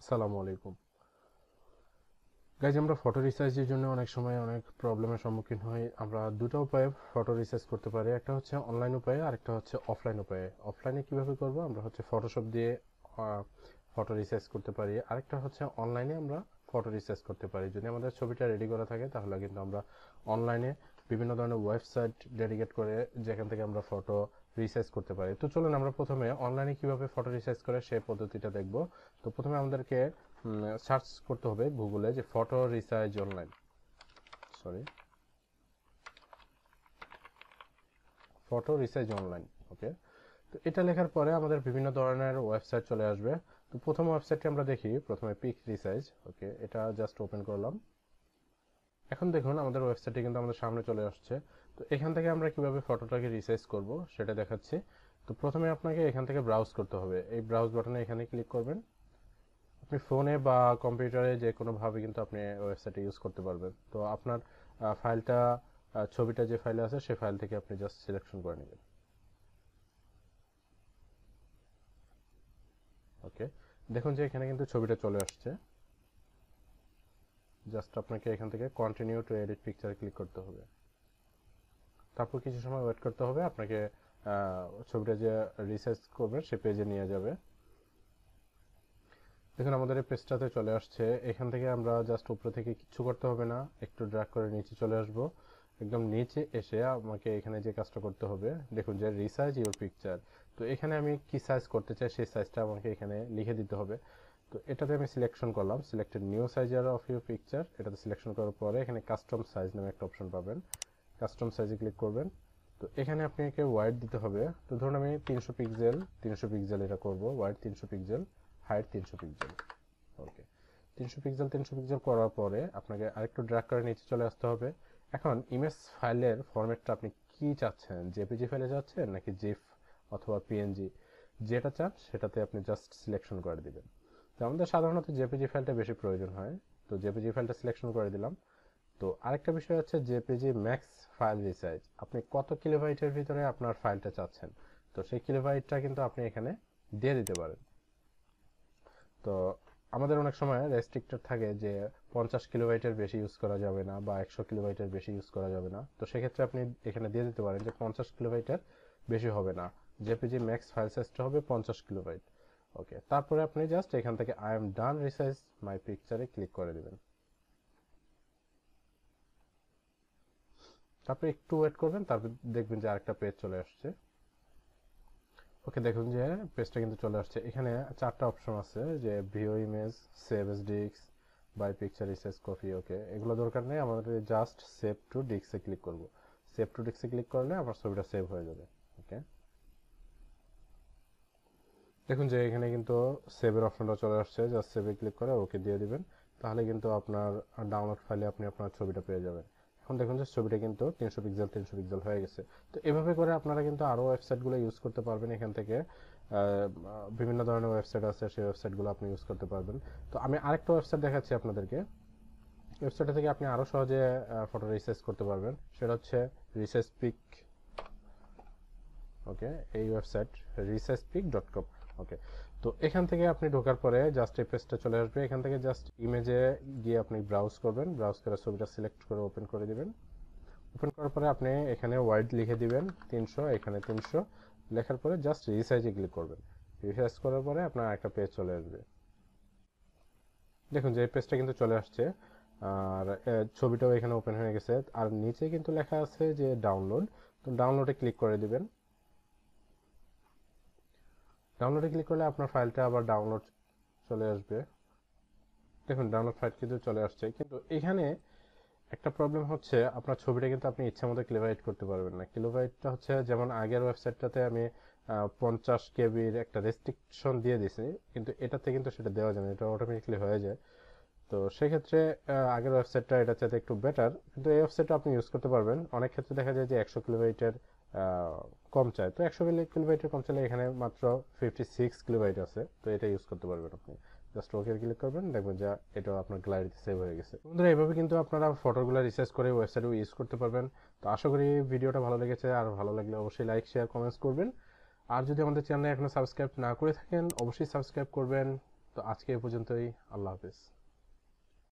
আসসালামু আলাইকুম গাইজ, আমরা ফটো রিসাইজের জন্য অনেক সময় অনেক প্রবলেমের সম্মুখীন হই। আমরা দুটো উপায়ে ফটো রিসাইজ করতে পারি, একটা হচ্ছে অনলাইন উপায়ে আর একটা হচ্ছে অফলাইন উপায়ে। অফলাইনে কিভাবে করব, আমরা হচ্ছে ফটোশপ দিয়ে ফটো রিসাইজ করতে পারি, আরেকটা হচ্ছে অনলাইনে আমরা ফটো রিসাইজ করতে পারি। যদি আমাদের ছবিটা রেডি করা থাকে তাহলে কিন্তু আমরা অনলাইনে বিভিন্ন ধরনের ওয়েবসাইট ডেডিকেট করে যেখান থেকে আমরা ফটো রিসাইজ করতে পারি। তো চলুন আমরা প্রথমে অনলাইনে কিভাবে ফটো রিসাইজ করে সেই পদ্ধতিটা দেখব। তো প্রথমে আমাদেরকে সার্চ করতে হবে গুগলে যে photo resize online, photo resize online. Okay, তো এটা লেখার পরে আমাদের বিভিন্ন ধরনের ওয়েবসাইট চলে আসবে। তো প্রথম ওয়েবসাইটটি আমরা দেখি, প্রথমে পিক রিসাইজ। ওকে, এটা জাস্ট ওপেন করলাম। এখন দেখুন আমাদের ওয়েবসাইটটি কিন্তু আমাদের সামনে চলে আসছে। তো এখান থেকে আমরা কিভাবে ফটোটাকে রিসাইজ করব সেটা দেখাচ্ছি। তো প্রথমে আপনাকে এখান থেকে ব্রাউজ করতে হবে। এই ব্রাউজ বাটনে এখানে ক্লিক করবেন। আপনি ফোনে বা কম্পিউটারে যে কোনোভাবে কিন্তু আপনি ওয়েবসাইটে ইউজ করতে পারবেন। তো আপনার ফাইলটা, ছবিটা যে ফাইলে আছে সেই ফাইল থেকে আপনি জাস্ট সিলেকশন করে নেবেন। ওকে, দেখুন যে এখানে কিন্তু ছবিটা চলে আসছে। জাস্ট আপনাকে এখান থেকে continue to edit picture click করতে হবে। তারপর কিছু সময় ওয়েট করতে হবে, আপনাকে ছবিটা যে রিসাইজ করবেন সে পেজে নিয়ে যাবে। দেখুন আমাদের এই পেজটাতে চলে আসছে। এখান থেকে আমরা জাস্ট উপরে থেকে কিছু করতে হবে না, একটু ড্র্যাগ করে নিচে চলে আসব। একদম নিচে এসে আমাকে এখানে যে কাজটা করতে হবে, দেখুন যে রিসাইজ ইউর পিকচার। তো এখানে আমি কি সাইজ করতে চাই সেই সাইজটা আমাকে এখানে লিখে দিতে হবে। তো এটাতে আমি সিলেকশন করলাম, selected new size of your picture. এটাতে সিলেকশন করার পরে এখানে কাস্টম সাইজ নামে একটা অপশন পাবেন, কাস্টম সাইজে ক্লিক করবেন। তো এখানে আপনাকে ওয়াইড দিতে হবে। তো ধরুন আমি 300 পিক্সেল এটা করব, ওয়াইড 300 পিক্সেল, হাইট 300 পিক্সেল। ওকে, 300 পিক্সেল করার পরে আপনাকে আরেকটু ড্র্যাগ করে নিচে চলে আসতে হবে। এখন ইমেজ ফাইলের ফরম্যাটটা আপনি কি চাচ্ছেন, জেপিজি ফাইলে চাচ্ছেন নাকি জিফ অথবা পিএনজি, যেটা চান সেটাতে আপনি জাস্ট সিলেকশন করে দিবেন। তো আমাদের সাধারণত জেপিজি ফাইলটা বেশি প্রয়োজন হয়, তো জেপিজি ফাইলটা সিলেকশন করে দিলাম। তো আরেকটা বিষয় হচ্ছে জেপিজি ম্যাক্স ফাইল রিসাইজ, আপনি কত কিলোবাইটের ভিতরে আপনার ফাইলটা চাচ্ছেন, তো সেই কিলোবাইটটা কিন্তু আপনি এখানে দিয়ে দিতে পারেন। তো আমাদের অনেক সময় রেস্ট্রিক্টেড থাকে যে 50 কিলোবাইটের বেশি ইউজ করা যাবে না বা 100 কিলোবাইটের বেশি ইউজ করা যাবে না। তো সেক্ষেত্রে আপনি এখানে দিয়ে দিতে পারেন যে 50 কিলোবাইটের বেশি হবে না, জেপিজি ম্যাক্স ফাইল সাইজটা হবে 50 কিলোবাইট। ওকে, তারপরে আপনি জাস্ট এখান থেকে I am done resize my পিকচারে ক্লিক করে দিবেন। তারপরে একটু ওয়েট করবেন, তারপর দেখবেন যে আরেকটা পেজ চলে আসছে। ওকে, দেখুন যে পেজটা কিন্তু চলে আসছে। এখানে 4টা অপশন আছে, যে view image, save as disk, by picture, resize copy. Okay, এগুলো দরকার নেই, আমাদের জাস্ট সেভ টু ডিস্কে ক্লিক করব। সেভ টু ডিস্কে ক্লিক করলে আমার ছবিটা সেভ হয়ে যাবে। ওকে, দেখুন যে এখানে কিন্তু সেভের অপশনটা চলে আসছে, জাস্ট সেভে ক্লিক করে ওকে দিয়ে দিবেন, তাহলে কিন্তু আপনার ডাউনলোড ফাইলে আপনি আপনার ছবিটা পেয়ে যাবেন। এখন দেখুন যে ছবিটা কিন্তু 300 পিক্সেল হয়ে গেছে। তো এভাবে করে আপনারা কিন্তু আরও ওয়েবসাইটগুলো ইউজ করতে পারবেন। এখান থেকে বিভিন্ন ধরনের ওয়েবসাইট আছে, সেই ওয়েবসাইটগুলো আপনি ইউজ করতে পারবেন। তো আমি আরেকটা ওয়েবসাইট দেখাচ্ছি আপনাদেরকে। ওয়েবসাইটটা থেকে আপনি আরও সহজে ফটো রিসাইজ করতে পারবেন, সেটা হচ্ছে রিসাইজ পিক। ওকে, এই ওয়েবসাইট resizepic.com। ওকে, তো এখান থেকে আপনি ঢোকার পরে জাস্ট এই পেজটা চলে আসবে। এখান থেকে জাস্ট ইমেজে গিয়ে আপনি ব্রাউজ করবেন, ব্রাউজ করে ছবিটা সিলেক্ট করে ওপেন করে দিবেন। ওপেন করার পরে আপনি এখানে ওয়াইড লিখে দিবেন 300, এখানে 300 লেখার পরে জাস্ট রিসাইজে ক্লিক করবেন। রিসাইজ করার পরে আপনার একটা পেজ চলে আসবে। দেখুন যে এই পেজটা কিন্তু চলে আসছে, আর ছবিটাও এখানে ওপেন হয়ে গেছে। আর নিচে কিন্তু লেখা আছে যে ডাউনলোড, তো ডাউনলোডে ক্লিক করে দিবেন। ডাউনলোডে ক্লিক করলে আপনার ফাইলটা আবার ডাউনলোড চলে আসবে। দেখুন ডাউনলোড ফাইল কিন্তু চলে আসছে, কিন্তু এখানে একটা প্রবলেম হচ্ছে, আপনার ছবিটা কিন্তু আপনি ইচ্ছা মতো কিলোবাইট করতে পারবেন না। কিলোবাইটটা হচ্ছে যেমন আগের ওয়েবসাইটটাতে আমি 50 কেবির একটা রেস্ট্রিকশন দিয়ে দিছি, কিন্তু এটাতে কিন্তু সেটা দেওয়া যায় না, এটা অটোমেটিকলি হয়ে যায়। তো সেক্ষেত্রে আগের ওয়েবসাইটটা এটা চাইতে একটু বেটার, কিন্তু এই ওয়েবসাইটটা আপনি ইউজ করতে পারবেন। অনেক ক্ষেত্রে দেখা যায় যে 100 কিলোবাইটের কম চায়, তো 100 কিলোবাইটের কম চাইলে এখানে মাত্র 56 কিলোবাইট আছে, তো এটা ইউজ করতে পারবেন আপনি। জাস্ট ওকে ক্লিক করবেন, দেখবেন যে এটাও আপনার গ্যালারিতে সেভ হয়ে গেছে। বন্ধুরা, এভাবে কিন্তু আপনারা ফটোগুলো রিসার্চ করে ওয়েবসাইটেও ইউজ করতে পারবেন। তো আশা করি ভিডিওটা ভালো লেগেছে, আর ভালো লাগলে অবশ্যই লাইক, শেয়ার, কমেন্টস করবেন। আর যদি আমাদের চ্যানেলে এখনো সাবস্ক্রাইব না করে থাকেন অবশ্যই সাবস্ক্রাইব করবেন। তো তো আজকে এ পর্যন্তই। আল্লাহ হাফেজ।